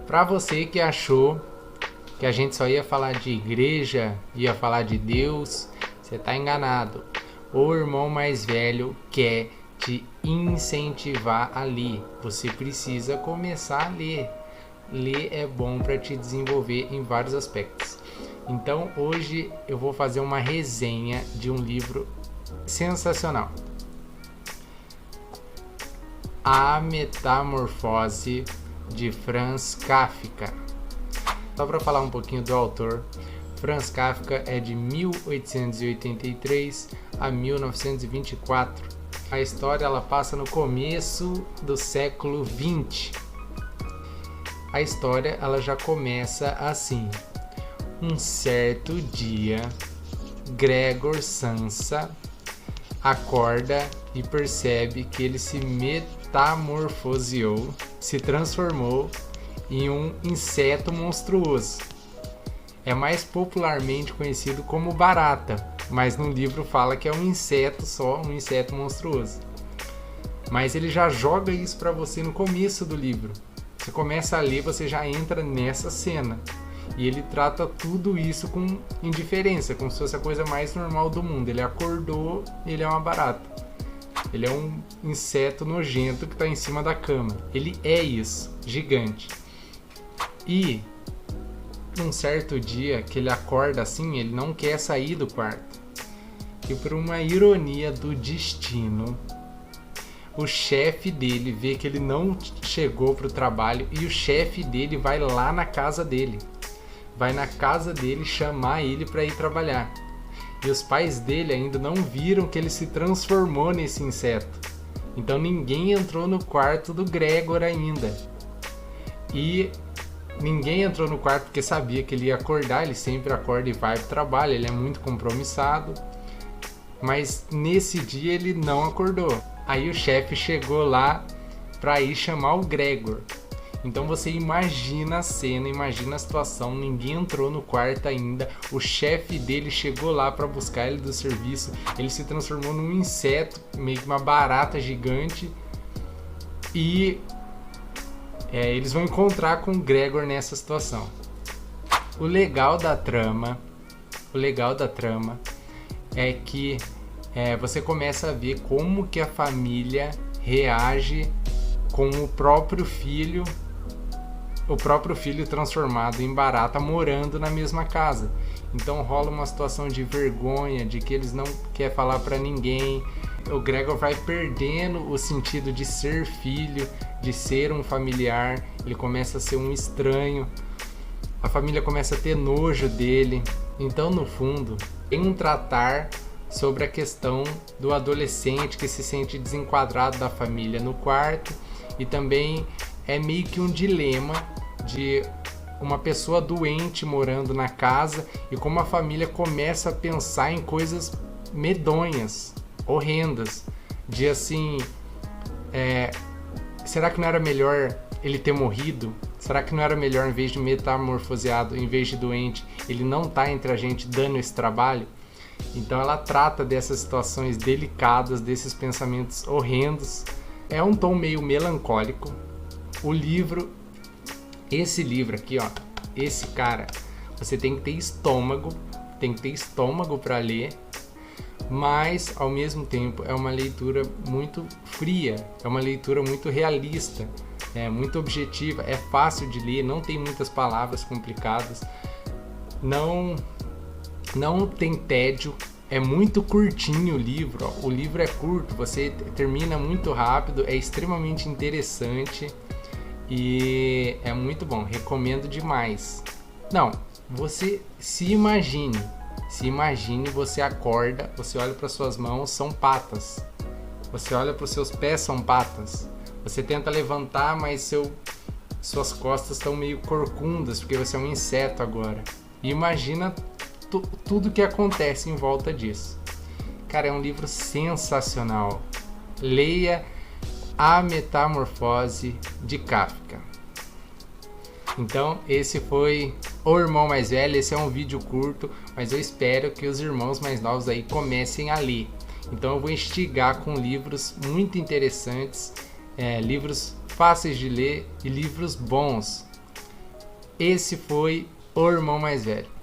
Para você que achou que a gente só ia falar de igreja, ia falar de Deus, você tá enganado. O irmão mais velho quer te incentivar a ler. Você precisa começar a ler. Ler é bom para te desenvolver em vários aspectos. Então hoje eu vou fazer uma resenha de um livro sensacional. A Metamorfose de Franz Kafka. Só para falar um pouquinho do autor, Franz Kafka é de 1883 a 1924. A história ela passa no começo do século 20. A história ela já começa assim. Um certo dia, Gregor Samsa acorda e percebe que ele se metamorfoseou, se transformou em um inseto monstruoso. É mais popularmente conhecido como barata, mas no livro fala que é um inseto só, um inseto monstruoso. Mas ele já joga isso para você no começo do livro. Você começa a ler, você já entra nessa cena. E ele trata tudo isso com indiferença, como se fosse a coisa mais normal do mundo. Ele acordou e ele é uma barata. Ele é um inseto nojento que está em cima da cama. Ele é isso, gigante. E num certo dia que ele acorda assim, ele não quer sair do quarto. E por uma ironia do destino, o chefe dele vê que ele não chegou para o trabalho e o chefe dele vai lá na casa dele. Vai na casa dele chamar ele para ir trabalhar. E os pais dele ainda não viram que ele se transformou nesse inseto. Então ninguém entrou no quarto do Gregor ainda. E ninguém entrou no quarto porque sabia que ele ia acordar. Ele sempre acorda e vai para o trabalho. Ele é muito compromissado. Mas nesse dia ele não acordou. Aí o chefe chegou lá para ir chamar o Gregor. Então você imagina a cena, imagina a situação, ninguém entrou no quarto ainda, o chefe dele chegou lá para buscar ele do serviço, ele se transformou num inseto, meio que uma barata gigante, e eles vão encontrar com o Gregor nessa situação. O legal da trama é que você começa a ver como que a família reage com o próprio filho transformado em barata morando na mesma casa. Então rola uma situação de vergonha, de que eles não querem falar para ninguém. O Gregor vai perdendo o sentido de ser filho, de ser um familiar. Ele começa a ser um estranho. A família começa a ter nojo dele. Então, no fundo, tem um tratar sobre a questão do adolescente que se sente desenquadrado da família no quarto, e também é meio que um dilema de uma pessoa doente morando na casa e como a família começa a pensar em coisas medonhas, horrendas, de assim, será que não era melhor ele ter morrido? Será que não era melhor, em vez de metamorfoseado, em vez de doente, ele não tá entre a gente dando esse trabalho? Então ela trata dessas situações delicadas, desses pensamentos horrendos. É um tom meio melancólico. Esse livro aqui, ó, esse cara, você tem que ter estômago para ler, mas ao mesmo tempo é uma leitura muito fria, é uma leitura muito realista, é muito objetiva, é fácil de ler, não tem muitas palavras complicadas, não tem tédio. É muito curtinho o livro, ó. O livro é curto, você termina muito rápido, é extremamente interessante e é muito bom, recomendo demais. Não, você se imagine, você acorda, você olha para suas mãos, são patas. Você olha para os seus pés, são patas. Você tenta levantar, mas suas costas estão meio corcundas, porque você é um inseto agora. E imagina tudo que acontece em volta disso. Cara, é um livro sensacional. Leia A Metamorfose de Kafka. Então, esse foi O Irmão Mais Velho. Esse é um vídeo curto, mas eu espero que os irmãos mais novos aí comecem a ler. Então eu vou instigar com livros muito interessantes, livros fáceis de ler e livros bons. esse foi o irmão mais velho.